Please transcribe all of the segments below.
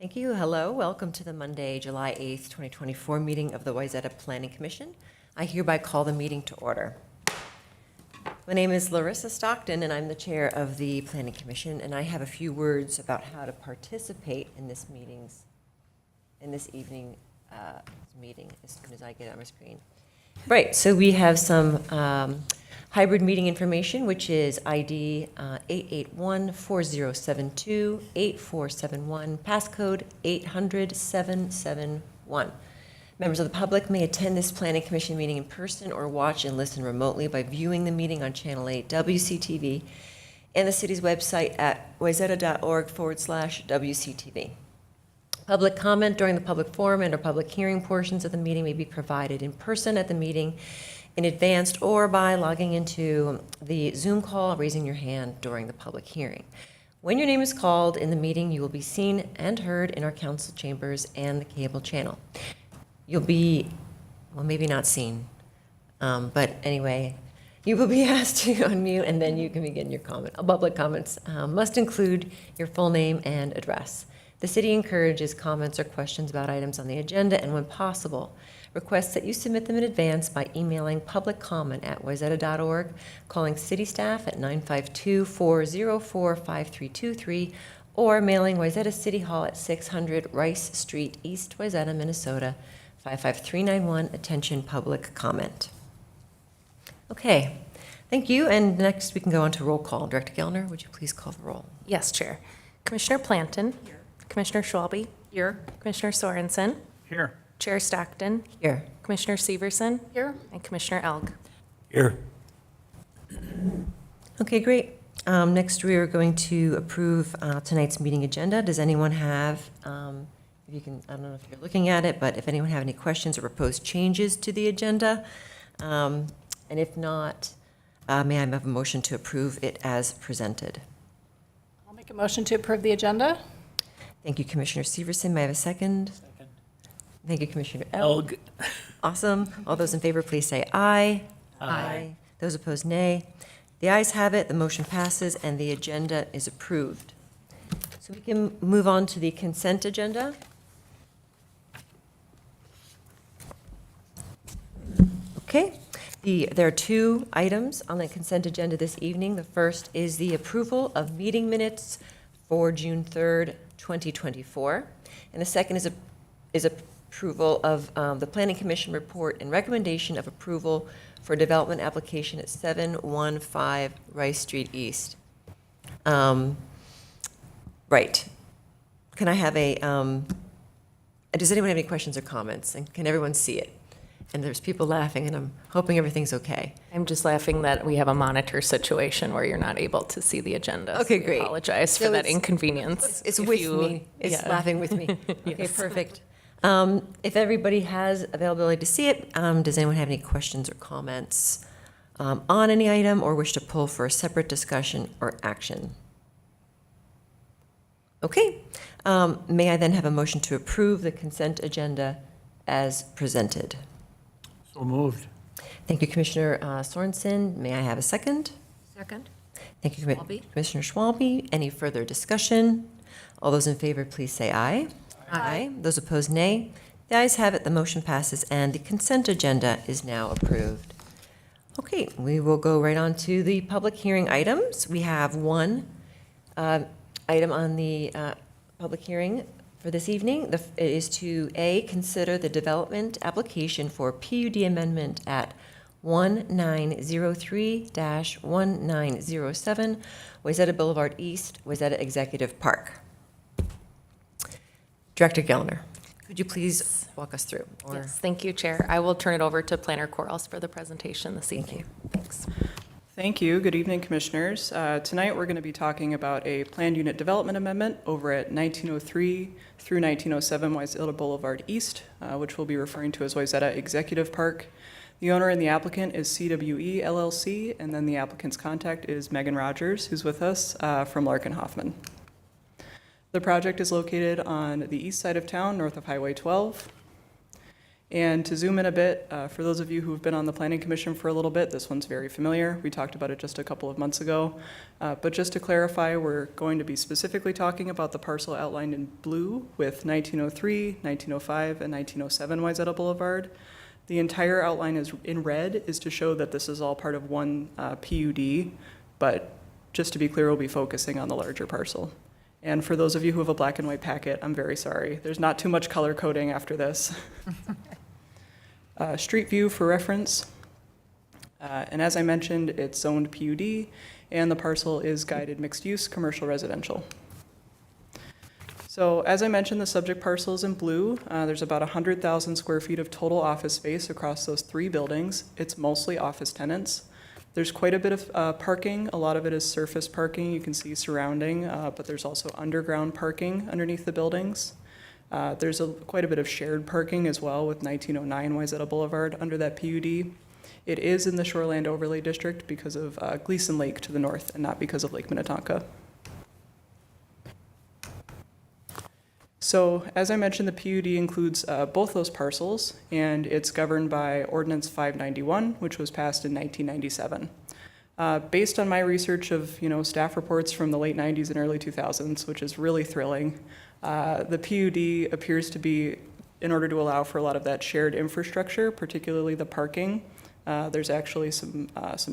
Thank you. Hello. Welcome to the Monday, July 8th, 2024 meeting of the Wayzata Planning Commission. I hereby call the meeting to order. My name is Larissa Stockton, and I'm the chair of the Planning Commission, and I have a few words about how to participate in this evening meeting as soon as I get on my screen. Right, so we have some hybrid meeting information, which is ID 881-4072-8471, passcode 800-771. Members of the public may attend this Planning Commission meeting in person or watch and listen remotely by viewing the meeting on Channel 8 WCTV and the city's website at wayzata.org/WCTV. Public comment during the public forum and or public hearing portions of the meeting may be provided in person at the meeting in advance or by logging into the Zoom call, raising your hand during the public hearing. When your name is called in the meeting, you will be seen and heard in our council chambers and the cable channel. You'll be, well, maybe not seen, but anyway, you will be asked to unmute and then you can begin your comment. Public comments must include your full name and address. The city encourages comments or questions about items on the agenda, and when possible, requests that you submit them in advance by emailing publiccomment@wayzata.org, calling city staff at 952-404-5323, or mailing Wayzata City Hall at 600 Rice Street, East Wayzata, Minnesota, 55391. Attention, public comment. Okay, thank you. And next we can go on to roll call. Director Gellner, would you please call the roll? Yes, Chair. Commissioner Planton. Here. Commissioner Schwalbe. Here. Commissioner Sorensen. Here. Chair Stockton. Here. Commissioner Severson. Here. And Commissioner Elg. Here. Okay, great. Next, we are going to approve tonight's meeting agenda. Does anyone have, if you can, I don't know if you're looking at it, but if anyone have any questions or proposed changes to the agenda? And if not, may I have a motion to approve it as presented? I'll make a motion to approve the agenda. Thank you, Commissioner Severson. May I have a second? Second. Thank you, Commissioner Elg. Elg. Awesome. All those in favor, please say aye. Aye. Those opposed, nay. The ayes have it, the motion passes, and the agenda is approved. So we can move on to the consent agenda. Okay. There are two items on the consent agenda this evening. The first is the approval of meeting minutes for June 3rd, 2024. And the second is approval of the Planning Commission report and recommendation of approval for development application at 715 Rice Street East. Right. Can I have a, does anyone have any questions or comments? And can everyone see it? And there's people laughing, and I'm hoping everything's okay. I'm just laughing that we have a monitor situation where you're not able to see the agenda. Okay, so great. I apologize for So that it's- inconvenience. It's If with you- me. It's yeah. laughing with me. Okay, Yes. perfect. If everybody has availability to see it, does anyone have any questions or comments on any item or wish to pull for a separate discussion or action? Okay. May I then have a motion to approve the consent agenda as presented? So moved. Thank you, Commissioner Sorensen. May I have a second? Second. Thank you, Schwalbe. Commissioner Schwalbe. Any further discussion? All those in favor, please say aye. Aye. Those opposed, nay. The ayes have it, the motion passes, and the consent agenda is now approved. Okay, we will go right on to the public hearing items. We have one item on the public hearing for this evening. It is to A, consider the development application for PUD amendment at 1903-1907 Wayzata Boulevard East, Wayzata Executive Park. Director Gellner, could you please walk us through? Or- Yes, thank you, Chair. I will turn it over to Planner Corals for the presentation this Thank evening. Thanks. Thank you. Good evening, Commissioners. Tonight, we're going to be talking about a planned unit development amendment over at 1903 through 1907 Wayzata Boulevard East, which we'll be referring to as Wayzata Executive Park. The owner and the applicant is CWE LLC, and then the applicant's contact is Megan Rogers, who's with us from Larkin Hoffman. The project is located on the east side of town, north of Highway 12. And to zoom in a bit, for those of you who have been on the Planning Commission for a little bit, this one's very familiar. We talked about it just a couple of months ago. But just to clarify, we're going to be specifically talking about the parcel outlined in blue with 1903, 1905, and 1907 Wayzata Boulevard. The entire outline is in red is to show that this is all part of one PUD, but just to be clear, we'll be focusing on the larger parcel. And for those of you who have a black and white packet, I'm very sorry. There's not too much color coding after this. Street view for reference. And as I mentioned, it's zoned PUD, and the parcel is guided mixed-use commercial residential. So as I mentioned, the subject parcel is in blue. There's about 100,000 square feet of total office space across those 3 buildings. It's mostly office tenants. There's quite a bit of parking. A lot of it is surface parking you can see surrounding, but there's also underground parking underneath the buildings. There's quite a bit of shared parking as well with 1909 Wayzata Boulevard under that PUD. It is in the Shoreland Overlay District because of Gleason Lake to the north and not because of Lake Minnetonka. So as I mentioned, the PUD includes both those parcels, and it's governed by Ordinance 591, which was passed in 1997. Based on my research of staff reports from the late 90s and early 2000s, which is really thrilling, the PUD appears to be, in order to allow for a lot of that shared infrastructure, particularly the parking. There's actually some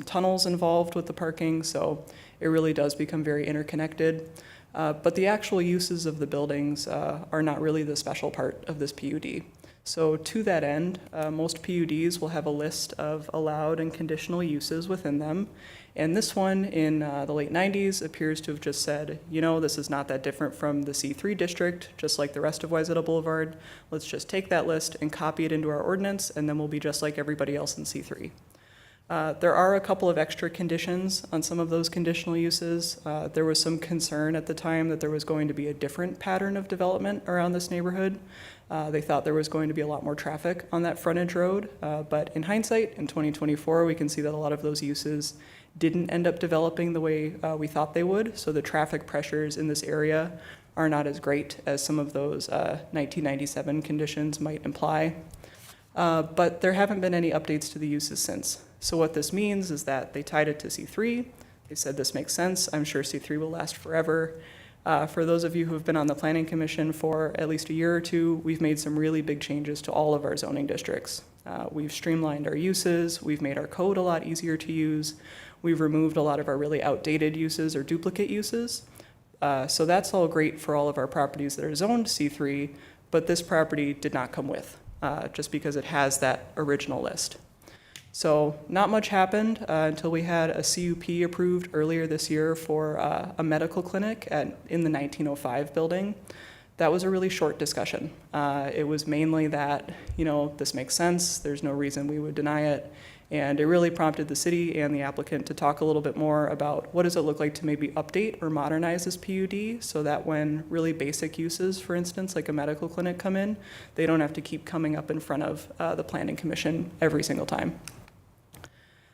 tunnels involved with the parking, so it really does become very interconnected. But the actual uses of the buildings are not really the special part of this PUD. So to that end, most PUDs will have a list of allowed and conditional uses within them. And this one in the late 90s appears to have just said, this is not that different from the C3 district, just like the rest of Wayzata Boulevard. Let's just take that list and copy it into our ordinance, and then we'll be just like everybody else in C3. There are a couple of extra conditions on some of those conditional uses. There was some concern at the time that there was going to be a different pattern of development around this neighborhood. They thought there was going to be a lot more traffic on that frontage road, but in hindsight, in 2024, we can see that a lot of those uses didn't end up developing the way we thought they would, so the traffic pressures in this area are not as great as some of those 1997 conditions might imply. But there haven't been any updates to the uses since. So what this means is that they tied it to C3. They said this makes sense. I'm sure C3 will last forever. For those of you who have been on the Planning Commission for at least a year or two, we've made some really big changes to all of our zoning districts. We've streamlined our uses. We've made our code a lot easier to use. We've removed a lot of our really outdated uses or duplicate uses. So that's all great for all of our properties that are zoned C3, but this property did not come with, just because it has that original list. So not much happened until we had a CUP approved earlier this year for a medical clinic in the 1905 building. That was a really short discussion. It was mainly that, this makes sense, there's no reason we would deny it, and it really prompted the city and the applicant to talk a little bit more about what does it look like to maybe update or modernize this PUD so that when really basic uses, for instance, like a medical clinic come in, they don't have to keep coming up in front of the Planning Commission every single time.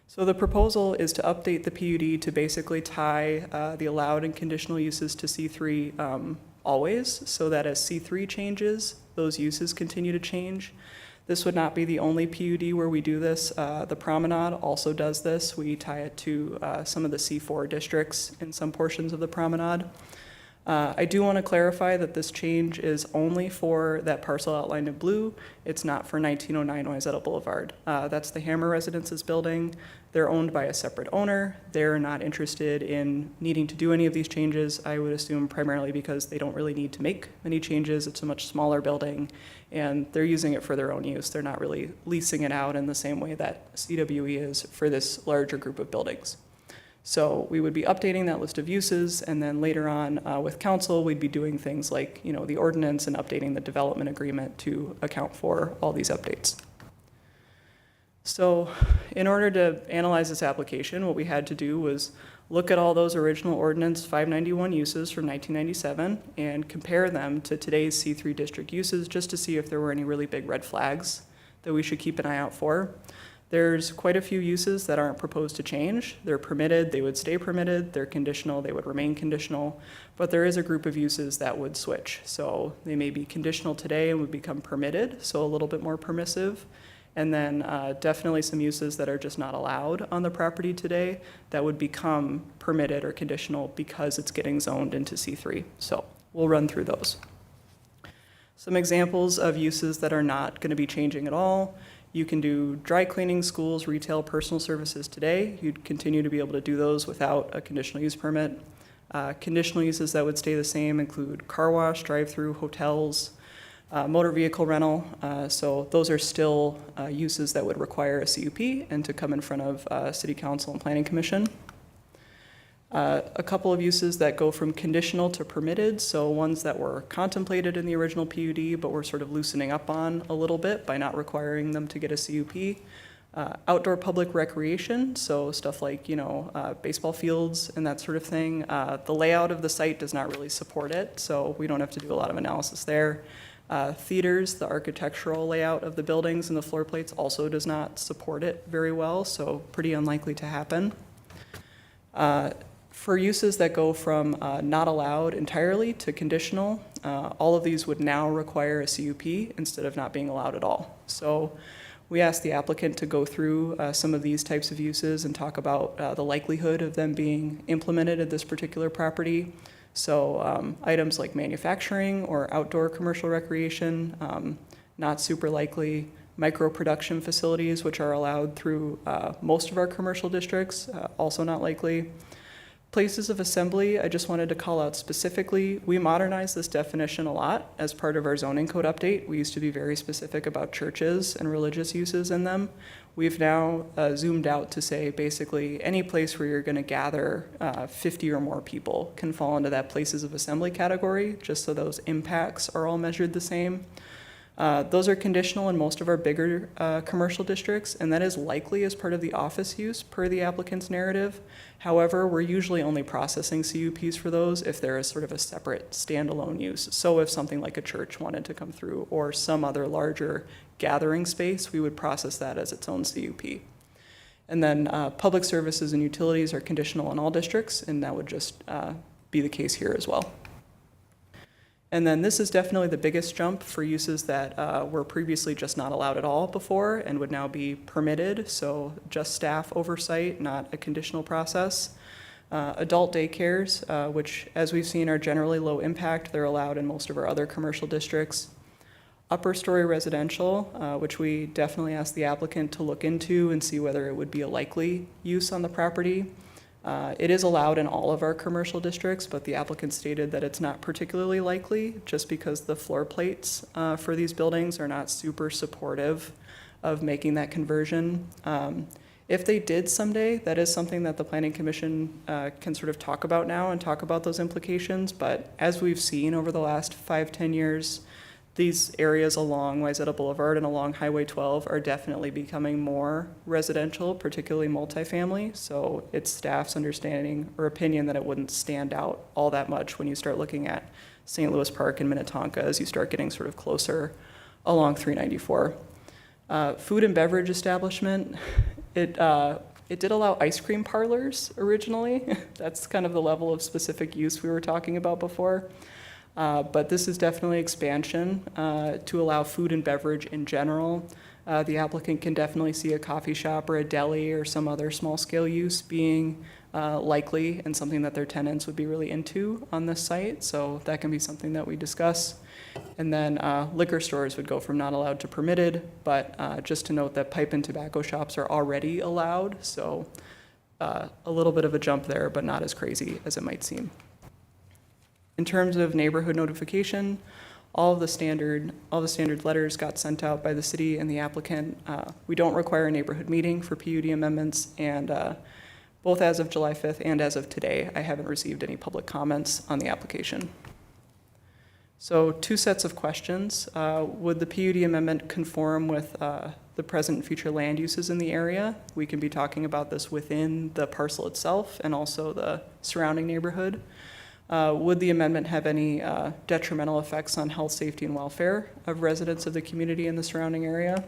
So the proposal is to update the PUD to basically tie the allowed and conditional uses to C3 always, so that as C3 changes, those uses continue to change. This would not be the only PUD where we do this. The Promenade also does this. We tie it to some of the C4 districts in some portions of the Promenade. I do want to clarify that this change is only for that parcel outlined in blue. It's not for 1909 Wayzata Boulevard. That's the Hammer Residences building. They're owned by a separate owner. They're not interested in needing to do any of these changes, I would assume primarily because they don't really need to make many changes. It's a much smaller building, and they're using it for their own use. They're not really leasing it out in the same way that CWE is for this larger group of buildings. So we would be updating that list of uses, and then later on with council, we'd be doing things like the ordinance and updating the development agreement to account for all these updates. So in order to analyze this application, what we had to do was look at all those original ordinance 591 uses from 1997 and compare them to today's C3 district uses just to see if there were any really big red flags that we should keep an eye out for. There's quite a few uses that aren't proposed to change. They're permitted, they would stay permitted. They're conditional, they would remain conditional. But there is a group of uses that would switch. So they may be conditional today and would become permitted, so a little bit more permissive. And then definitely some uses that are just not allowed on the property today that would become permitted or conditional because it's getting zoned into C3. So we'll run through those. Some examples of uses that are not going to be changing at all. You can do dry cleaning, schools, retail, personal services today. You'd continue to be able to do those without a conditional use permit. Conditional uses that would stay the same include car wash, drive-through, hotels, motor vehicle rental. So those are still uses that would require a CUP and to come in front of City Council and Planning Commission. A couple of uses that go from conditional to permitted, so ones that were contemplated in the original PUD, but we're sort of loosening up on a little bit by not requiring them to get a CUP. Outdoor public recreation, so stuff like, baseball fields and that sort of thing. The layout of the site does not really support it, so we don't have to do a lot of analysis there. Theaters, the architectural layout of the buildings and the floor plates also does not support it very well, so pretty unlikely to happen. For uses that go from not allowed entirely to conditional, all of these would now require a CUP instead of not being allowed at all. So we asked the applicant to go through some of these types of uses and talk about the likelihood of them being implemented at this particular property. So items like manufacturing or outdoor commercial recreation, not super likely. Micro production facilities, which are allowed through most of our commercial districts, also not likely. Places of assembly, I just wanted to call out specifically, we modernized this definition a lot as part of our zoning code update. We used to be very specific about churches and religious uses in them. We've now zoomed out to say basically any place where you're going to gather 50 or more people can fall into that places of assembly category, just so those impacts are all measured the same. Those are conditional in most of our bigger commercial districts, and that is likely as part of the office use per the applicant's narrative. However, we're usually only processing CUPs for those if there is sort of a separate standalone use. So if something like a church wanted to come through or some other larger gathering space, we would process that as its own CUP. And then public services and utilities are conditional in all districts, and that would just be the case here as well. And then this is definitely the biggest jump for uses that were previously just not allowed at all before and would now be permitted. So just staff oversight, not a conditional process. Adult daycares, which as we've seen are generally low impact. They're allowed in most of our other commercial districts. Upper story residential, which we definitely asked the applicant to look into and see whether it would be a likely use on the property. It is allowed in all of our commercial districts, but the applicant stated that it's not particularly likely just because the floor plates for these buildings are not super supportive of making that conversion. If they did someday, that is something that the Planning Commission can sort of talk about now and talk about those implications. But as we've seen over the last 5-10 years, these areas along Wayzata Boulevard and along Highway 12 are definitely becoming more residential, particularly multifamily. So it's staff's understanding or opinion that it wouldn't stand out all that much when you start looking at St. Louis Park and Minnetonka as you start getting sort of closer along 394. Food and beverage establishment, it did allow ice cream parlors originally. That's kind of the level of specific use we were talking about before. But this is definitely expansion to allow food and beverage in general. The applicant can definitely see a coffee shop or a deli or some other small-scale use being likely and something that their tenants would be really into on this site. So that can be something that we discuss. And then liquor stores would go from not allowed to permitted, but just to note that pipe and tobacco shops are already allowed. So a little bit of a jump there, but not as crazy as it might seem. In terms of neighborhood notification, all the standard letters got sent out by the city and the applicant. We don't require a neighborhood meeting for PUD amendments, and both as of July 5th and as of today, I haven't received any public comments on the application. So 2 sets of questions. Would the PUD amendment conform with the present and future land uses in the area? We can be talking about this within the parcel itself and also the surrounding neighborhood. Would the amendment have any detrimental effects on health, safety, and welfare of residents of the community in the surrounding area?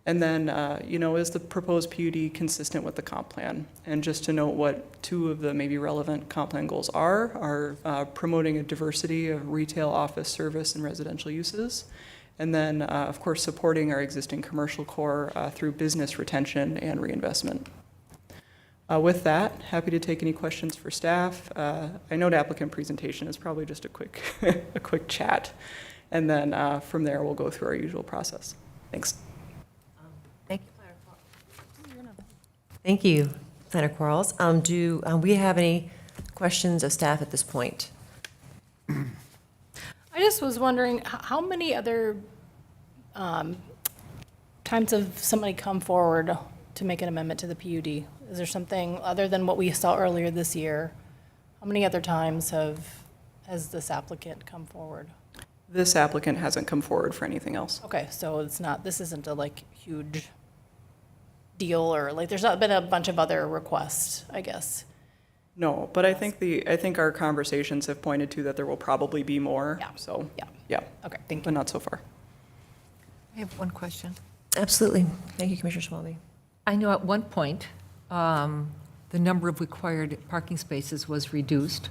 And then, is the proposed PUD consistent with the comp plan? And just to note what two of the maybe relevant comp plan goals are promoting a diversity of retail, office, service, and residential uses. And then, of course, supporting our existing commercial core through business retention and reinvestment. With that, happy to take any questions for staff. I know the applicant presentation is probably just a quick, a quick chat. And then from there, we'll go through our usual process. Thanks. Thank you. Thank you, Planner Quarles. Do we have any questions of staff at this point? I just was wondering, how many other times have somebody come forward to make an amendment to the PUD? Is there something other than what we saw earlier this year? How many other times has this applicant come forward? This applicant hasn't come forward for anything else. Okay, so this isn't a huge deal, or there's not been a bunch of other requests, I guess. No, but I think our conversations have pointed to that there will probably be more. Yeah. So, Yeah. yeah, Okay, thank but you. not so far. I have one question. Absolutely. Thank you, Commissioner Schwalbe. I know at one point, the number of required parking spaces was reduced.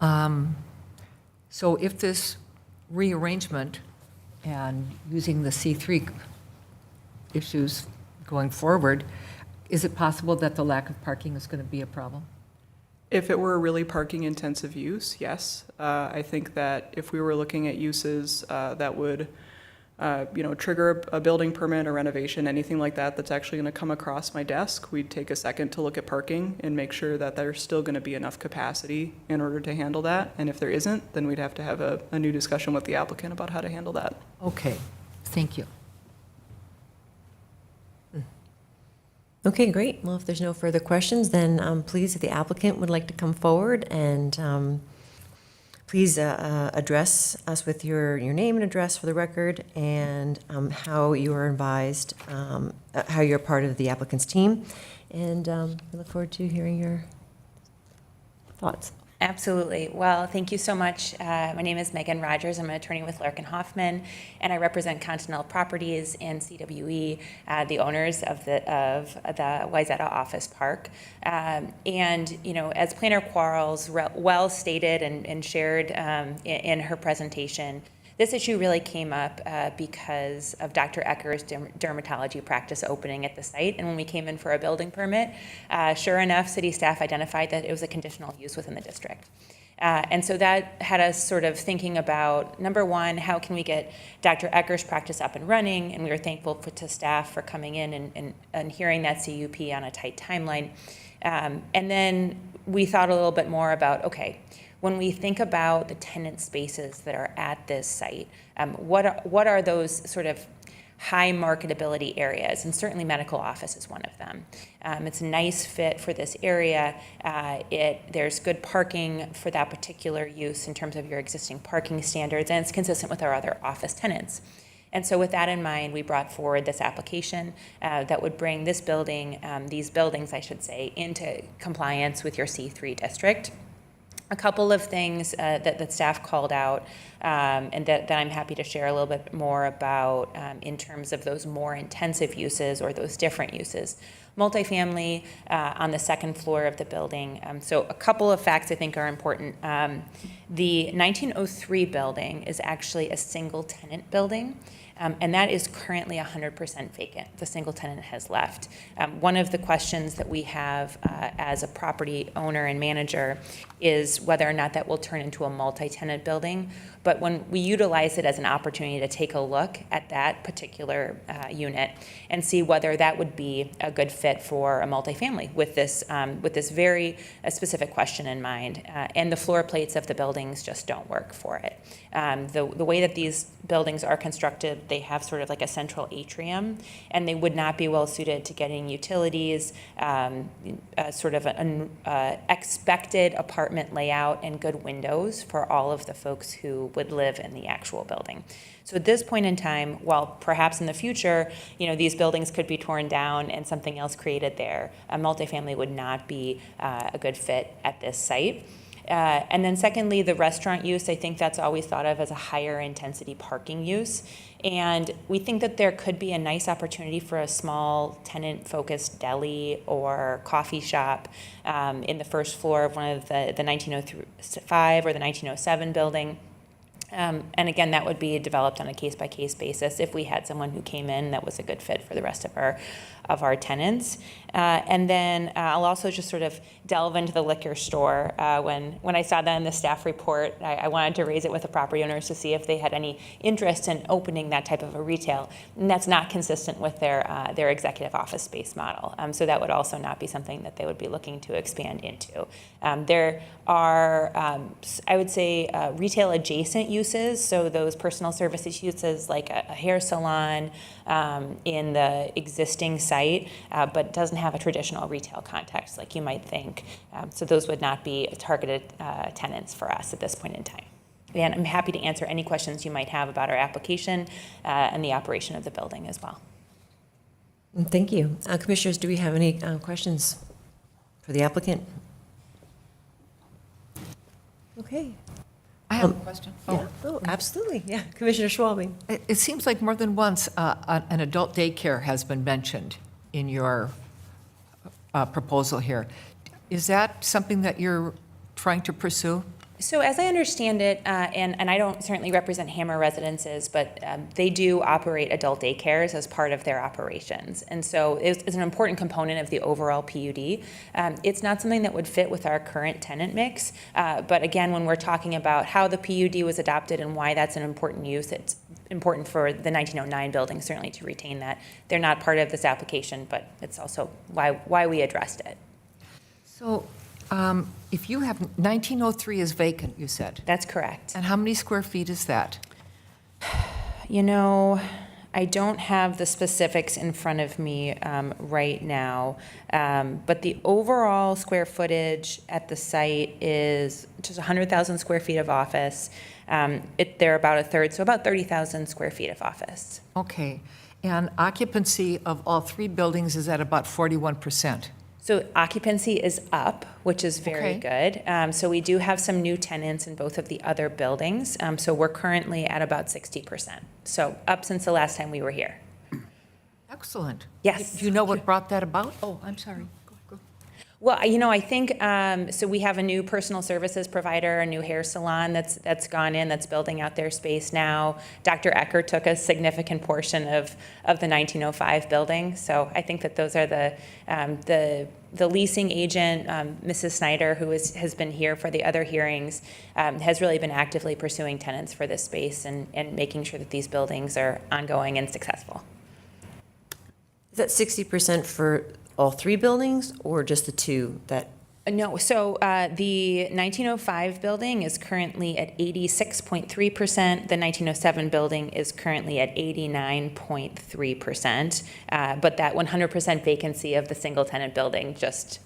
So if this rearrangement and using the C3 issues going forward, is it possible that the lack of parking is going to be a problem? If it were a really parking intensive use, yes. I think that if we were looking at uses that would, trigger a building permit or renovation, anything like that, that's actually going to come across my desk, we'd take a second to look at parking and make sure that there's still going to be enough capacity in order to handle that. And if there isn't, then we'd have to have a new discussion with the applicant about how to handle that. Okay, thank you. Okay, great. Well, if there's no further questions, then please, if the applicant would like to come forward and please address us with your name and address for the record and how you are advised, how you're part of the applicant's team. And we look forward to hearing your thoughts. Absolutely. Well, thank you so much. My name is Megan Rogers. I'm an attorney with Larkin Hoffman, and I represent Continental Properties and CWE, the owners of the Wayzata Office Park. And as Planner Quarles well stated and shared in her presentation, this issue really came up because of Dr. Ecker's dermatology practice opening at the site. And when we came in for a building permit, sure enough, city staff identified that it was a conditional use within the district. And so that had us sort of thinking about, number one, how can we get Dr. Ecker's practice up and running? And we were thankful to staff for coming in and hearing that CUP on a tight timeline. And then we thought a little bit more about, okay, when we think about the tenant spaces that are at this site, what are those sort of high marketability areas? And certainly medical office is one of them. It's a nice fit for this area. There's good parking for that particular use in terms of your existing parking standards, and it's consistent with our other office tenants. And so with that in mind, we brought forward this application that would bring this building, these buildings, I should say, into compliance with your C3 district. A couple of things that staff called out and that I'm happy to share a little bit more about in terms of those more intensive uses or those different uses. Multifamily on the second floor of the building. So a couple of facts I think are important. The 1903 building is actually a single tenant building. And that is currently 100% vacant. The single tenant has left. One of the questions that we have as a property owner and manager is whether or not that will turn into a multi-tenant building. But when we utilize it as an opportunity to take a look at that particular unit and see whether that would be a good fit for a multifamily with this very specific question in mind. And the floor plates of the buildings just don't work for it. The way that these buildings are constructed, they have sort of like a central atrium, and they would not be well suited to getting utilities, sort of an expected apartment layout and good windows for all of the folks who would live in the actual building. So at this point in time, while perhaps in the future, these buildings could be torn down and something else created there, a multifamily would not be a good fit at this site. And then secondly, the restaurant use, I think that's always thought of as a higher intensity parking use. And we think that there could be a nice opportunity for a small tenant-focused deli or coffee shop in the first floor of one of the 1905 or the 1907 building. And again, that would be developed on a case-by-case basis if we had someone who came in that was a good fit for the rest of our tenants. And then I'll also just sort of delve into the liquor store. When I saw that in the staff report, I wanted to raise it with the property owners to see if they had any interest in opening that type of a retail. And that's not consistent with their executive office space model. So that would also not be something that they would be looking to expand into. There are, I would say, retail adjacent uses, so those personal services uses like a hair salon in the existing site, but doesn't have a traditional retail context like you might think. So those would not be targeted tenants for us at this point in time. And I'm happy to answer any questions you might have about our application and the operation of the building as well. Thank you. Commissioners, do we have any questions for the applicant? Okay. I have a question. Yeah. Oh, absolutely. Yeah. Commissioner Schwalbing. It seems like more than once, an adult daycare has been mentioned in your proposal here. Is that something that you're trying to pursue? So as I understand it, and I don't certainly represent Hammer Residences, but they do operate adult daycares as part of their operations. And so it's an important component of the overall PUD. It's not something that would fit with our current tenant mix. But again, when we're talking about how the PUD was adopted and why that's an important use, it's important for the 1909 building certainly to retain that. They're not part of this application, but it's also why we addressed it. So if you have, 1903 is vacant, you said. That's correct. And how many square feet is that? You know, I don't have the specifics in front of me right now, but the overall square footage at the site is just 100,000 square feet of office. They're about a third, so about 30,000 square feet of office. Okay. And occupancy of all three buildings is at about 41%. So occupancy is up, which is very good. So we do have some new tenants in both of the other buildings. So we're currently at about 60%. So up since the last time we were here. Excellent. Yes. Do you know what brought that about? Oh, I'm sorry. Go. Well, you know, I think, so we have a new personal services provider, a new hair salon that's gone in, that's building out their space now. Dr. Ecker took a significant portion of the 1905 building. So I think that those are the leasing agent, Mrs. Snyder, who has been here for the other hearings, has really been actively pursuing tenants for this space and making sure that these buildings are ongoing and successful. Is that 60% for all three buildings or just the two that? No, so the 1905 building is currently at 86.3%. The 1907 building is currently at 89.3%. But that 100% vacancy of the single tenant building just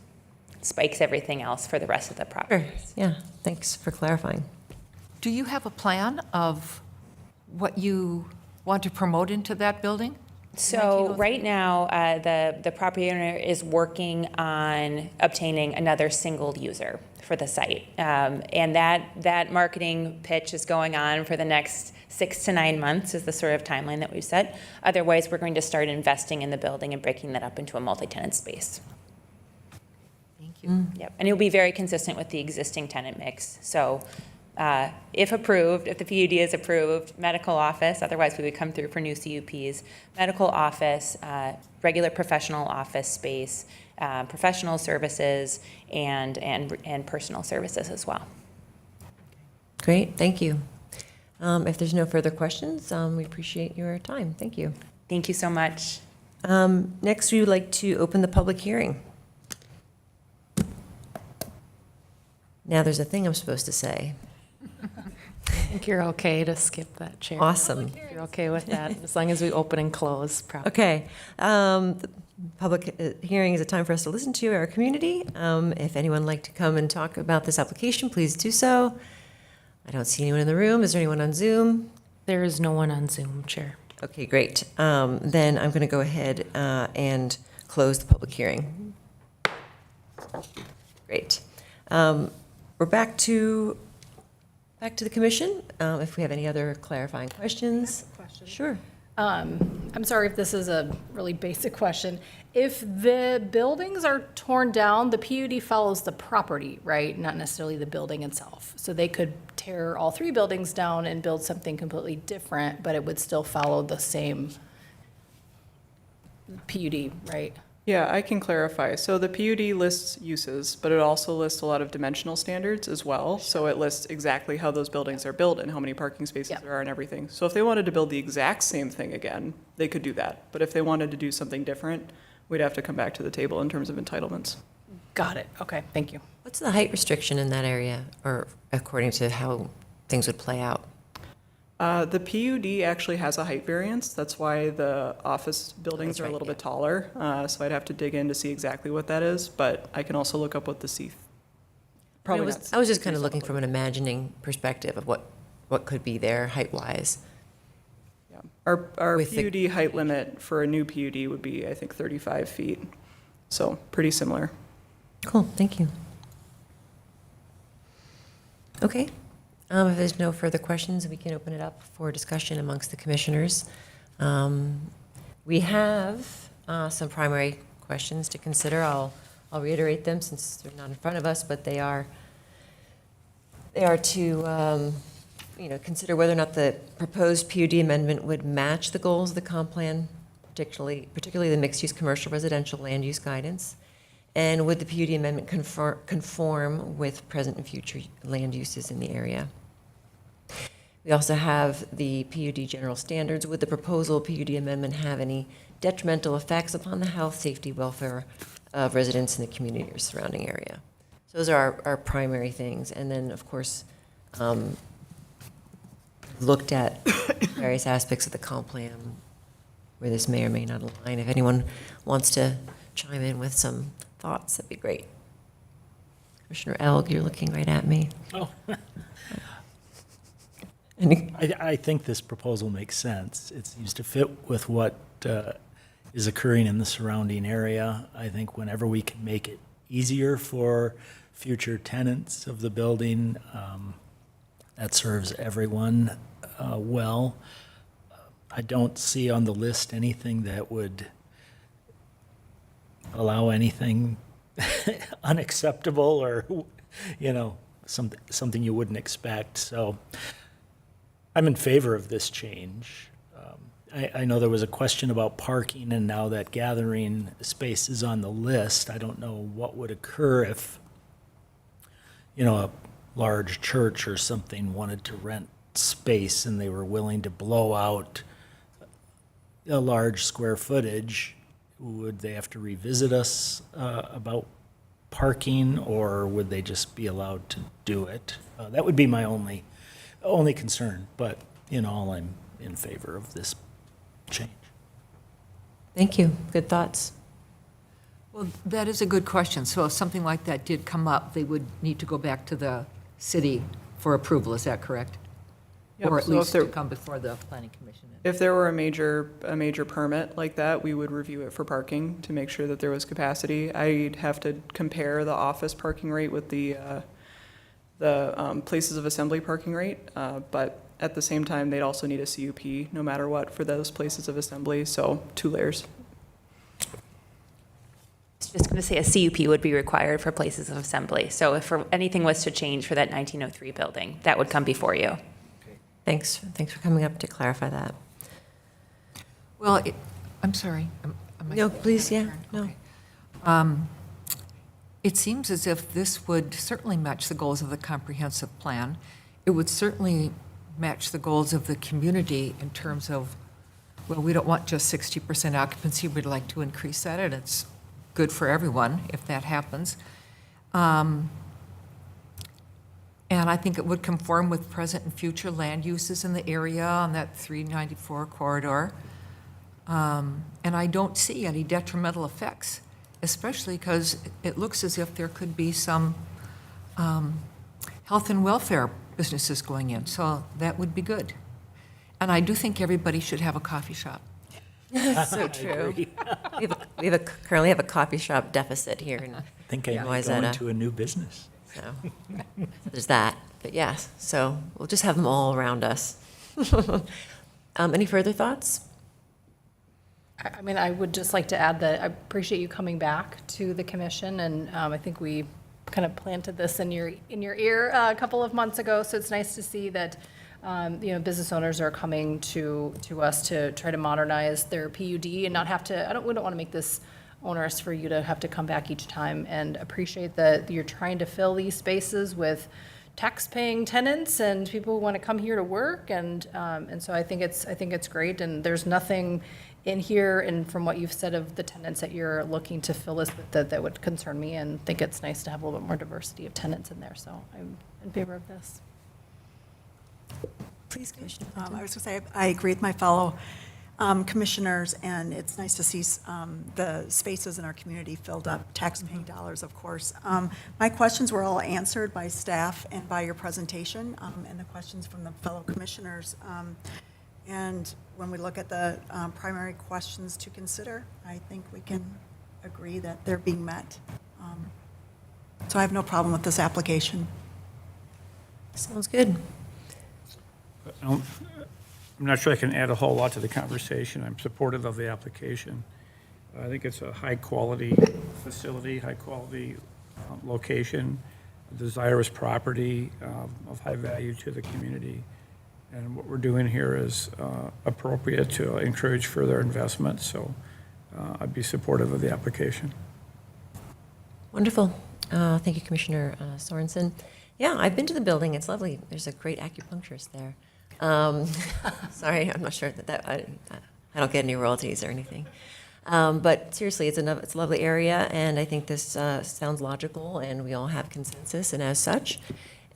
spikes everything else for the rest of the properties. Yeah, thanks for clarifying. Do you have a plan of what you want to promote into that building? So right now, the property owner is working on obtaining another single user for the site. And that marketing pitch is going on for the next 6 to 9 months is the sort of timeline that we've set. Otherwise, we're going to start investing in the building and breaking that up into a multi-tenant space. Thank you. Yep, and it'll be very consistent with the existing tenant mix. So if approved, if the PUD is approved, medical office, otherwise we would come through for new CUPs, medical office, regular professional office space, professional services, and personal services as well. Great, thank you. If there's no further questions, we appreciate your time. Thank you. Thank you so much. Next, we would like to open the public hearing. Now, there's a thing I'm supposed to say. I think you're okay to skip that, Chair. Awesome. You're okay with that, as long as we open and close properly. Okay. The public hearing is a time for us to listen to our community. If anyone would like to come and talk about this application, please do so. I don't see anyone in the room. Is there anyone on Zoom? There is no one on Zoom, Chair. Okay, great. Then I'm going to go ahead and close the public hearing. Great. we're back to the commission. If we have any other clarifying questions. Question. Sure. I'm sorry if this is a really basic question. If the buildings are torn down, the PUD follows the property, right? Not necessarily the building itself. So they could tear all three buildings down and build something completely different, but it would still follow the same PUD, right? Yeah, I can clarify. So the PUD lists uses, but it also lists a lot of dimensional standards as well. So it lists exactly how those buildings are built and how many parking spaces Yep. there are and everything. So if they wanted to build the exact same thing again, they could do that. But if they wanted to do something different, we'd have to come back to the table in terms of entitlements. Got it. Okay, thank you. What's the height restriction in that area, or according to how things would play out? The PUD actually has a height variance. That's why the office buildings That's are a right, little yeah. bit taller. So I'd have to dig in to see exactly what that is, but I can also look up what the C. Probably not. I was just kind of looking from an imagining perspective of what could be there height-wise. Yeah. Our With the- PUD height limit for a new PUD would be, I think, 35 feet. So pretty similar. Cool, thank you. Okay, if there's no further questions, we can open it up for discussion amongst the commissioners. We have some primary questions to consider. I'll reiterate them since they're not in front of us, but they are to, consider whether or not the proposed PUD amendment would match the goals of the comp plan, particularly the mixed-use commercial residential land use guidance. And would the PUD amendment conform with present and future land uses in the area? We also have the PUD general standards. Would the proposal PUD amendment have any detrimental effects upon the health, safety, welfare of residents in the community or surrounding area? So those are our primary things. And then, of course, looked at various aspects of the comp plan where this may or may not align. If anyone wants to chime in with some thoughts, that'd be great. Commissioner Elg, you're looking right at me. Oh. Any- I think this proposal makes sense. It seems to fit with what is occurring in the surrounding area. I think whenever we can make it easier for future tenants of the building, that serves everyone well. I don't see on the list anything that would allow anything unacceptable or, something you wouldn't expect. So I'm in favor of this change. I know there was a question about parking, and now that gathering space is on the list, I don't know what would occur if, a large church or something wanted to rent space and they were willing to blow out a large square footage. Would they have to revisit us about parking, or would they just be allowed to do it? That would be my only concern, but in all, I'm in favor of this change. Thank you. Good thoughts. Well, that is a good question. So if something like that did come up, they would need to go back to the city for approval, is that correct? Yep, Or at so if least there- to come before the planning commission? If there were a major permit like that, we would review it for parking to make sure that there was capacity. I'd have to compare the office parking rate with the places of assembly parking rate, but at the same time, they'd also need a CUP no matter what for those places of assembly, so 2 layers. I was just going to say a CUP would be required for places of assembly. So if anything was to change for that 1903 building, that would come before you. Thanks for coming up to clarify that. Well, I'm sorry. Am I- No, please, yeah, no. Okay. It seems as if this would certainly match the goals of the comprehensive plan. It would certainly match the goals of the community in terms of, well, we don't want just 60% occupancy, we'd like to increase that, and it's good for everyone if that happens. And I think it would conform with present and future land uses in the area on that 394 corridor. And I don't see any detrimental effects, especially because it looks as if there could be some health and welfare businesses going in, so that would be good. And I do think everybody should have a coffee shop. So true. Currently have a coffee shop deficit here in I think I may go Wayzata. into a new business. So there's that. But yes, so we'll just have them all around us. Any further thoughts? I mean, I would just like to add that I appreciate you coming back to the commission, and I think we kind of planted this in your ear a couple of months ago, so it's nice to see that, business owners are coming to us to try to modernize their PUD and not have to, we don't want to make this onerous for you to have to come back each time, and appreciate that you're trying to fill these spaces with tax-paying tenants and people who want to come here to work, and so I think it's great, and there's nothing in here, and from what you've said of the tenants that you're looking to fill this with, that would concern me, and think it's nice to have a little bit more diversity of tenants in there, so I'm in favor of this. Please, Commissioner. I was going to say, I agree with my fellow commissioners, and it's nice to see the spaces in our community filled up, tax-paying dollars, of course. My questions were all answered by staff and by your presentation, and the questions from the fellow commissioners. And when we look at the primary questions to consider, I think we can agree that they're being met. So I have no problem with this application. Sounds good. I'm not sure I can add a whole lot to the conversation. I'm supportive of the application. I think it's a high-quality facility, high-quality location, desirous property of high value to the community. And what we're doing here is appropriate to encourage further investment, so I'd be supportive of the application. Wonderful. Thank you, Commissioner Sorensen. Yeah, I've been to the building. It's lovely. There's a great acupuncturist there. Sorry, I'm not sure that I don't get any royalties or anything. But seriously, it's a lovely area, and I think this sounds logical, and we all have consensus, and as such,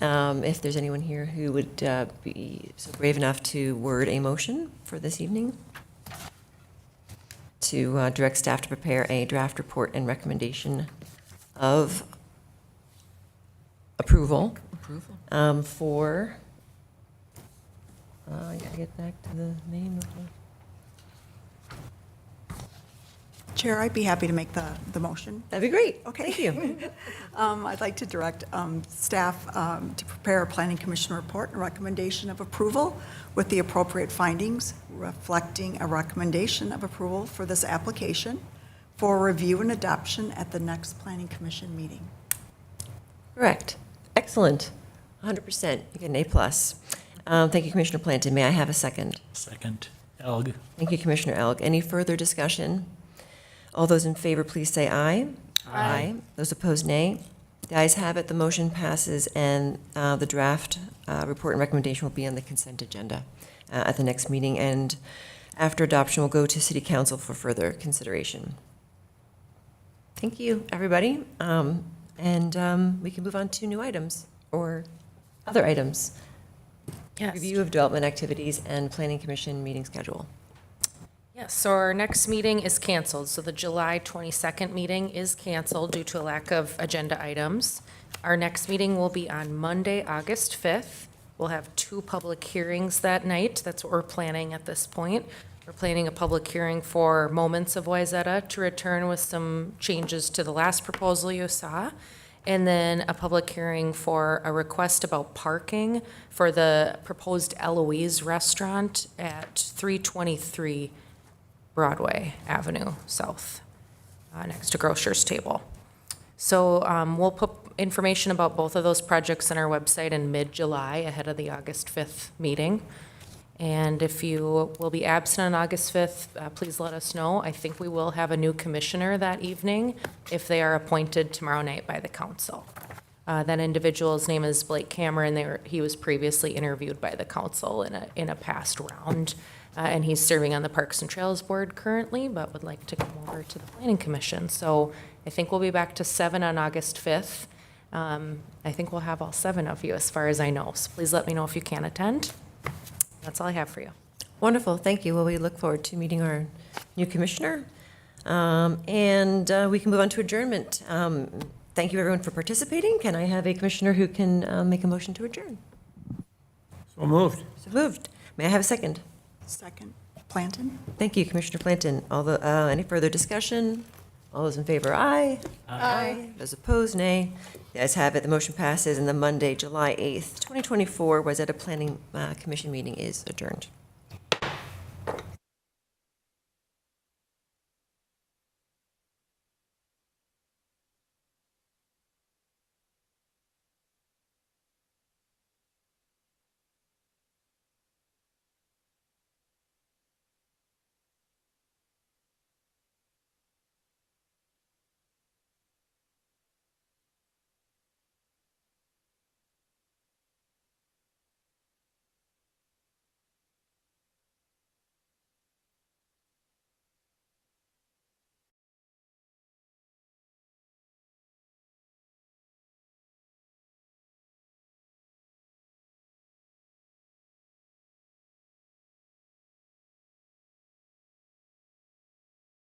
if there's anyone here who would be so brave enough to word a motion for this evening, to direct staff to prepare a draft report and recommendation of approval for, I gotta get back to the name of the. Chair, I'd be happy to make the motion. That'd be great. Okay. Thank you. I'd like to direct staff to prepare a planning commission report and recommendation of approval with the appropriate findings, reflecting a recommendation of approval for this application for review and adoption at the next planning commission meeting. Correct. Excellent. 100%. You get an A+. Thank you, Commissioner Planton. May I have a second? Second, Elg. Thank you, Commissioner Elk. Any further discussion? All those in favor, please say aye. Aye. Those opposed, nay. The ayes have it. The motion passes, and the draft report and recommendation will be on the consent agenda at the next meeting, and after adoption, will go to City Council for further consideration. Thank you, everybody. And we can move on to new items or other items. Yes. Review of development activities and Planning Commission meeting schedule. Yes, so our next meeting is canceled. So the July 22nd meeting is canceled due to a lack of agenda items. Our next meeting will be on Monday, August 5th. We'll have 2 public hearings that night. That's what we're planning at this point. We're planning a public hearing for Moments of Wayzata to return with some changes to the last proposal you saw. And then a public hearing for a request about parking for the proposed Eloise restaurant at 323 Broadway Avenue South, next to Grocer's Table. So we'll put information about both of those projects on our website in mid-July ahead of the August 5th meeting. And if you will be absent on August 5th, please let us know. I think we will have a new commissioner that evening if they are appointed tomorrow night by the council. That individual's name is Blake Cameron. He was previously interviewed by the council in a past round. And he's serving on the Parks and Trails Board currently, but would like to come over to the Planning Commission. So I think we'll be back to 7 on August 5th. I think we'll have all 7 of you as far as I know. So please let me know if you can attend. That's all I have for you. Wonderful, thank you. Well, we look forward to meeting our new commissioner. And we can move on to adjournment. Thank you, everyone, for participating. Can I have a commissioner who can make a motion to adjourn? So moved. So moved. May I have a second? Second, Planton? Thank you, Commissioner Planton. Any further discussion? All those in favor, aye. Aye. Those opposed, nay. The ayes have it, the motion passes, and the Monday, July 8th, 2024, Wayzata Planning Commission meeting is adjourned.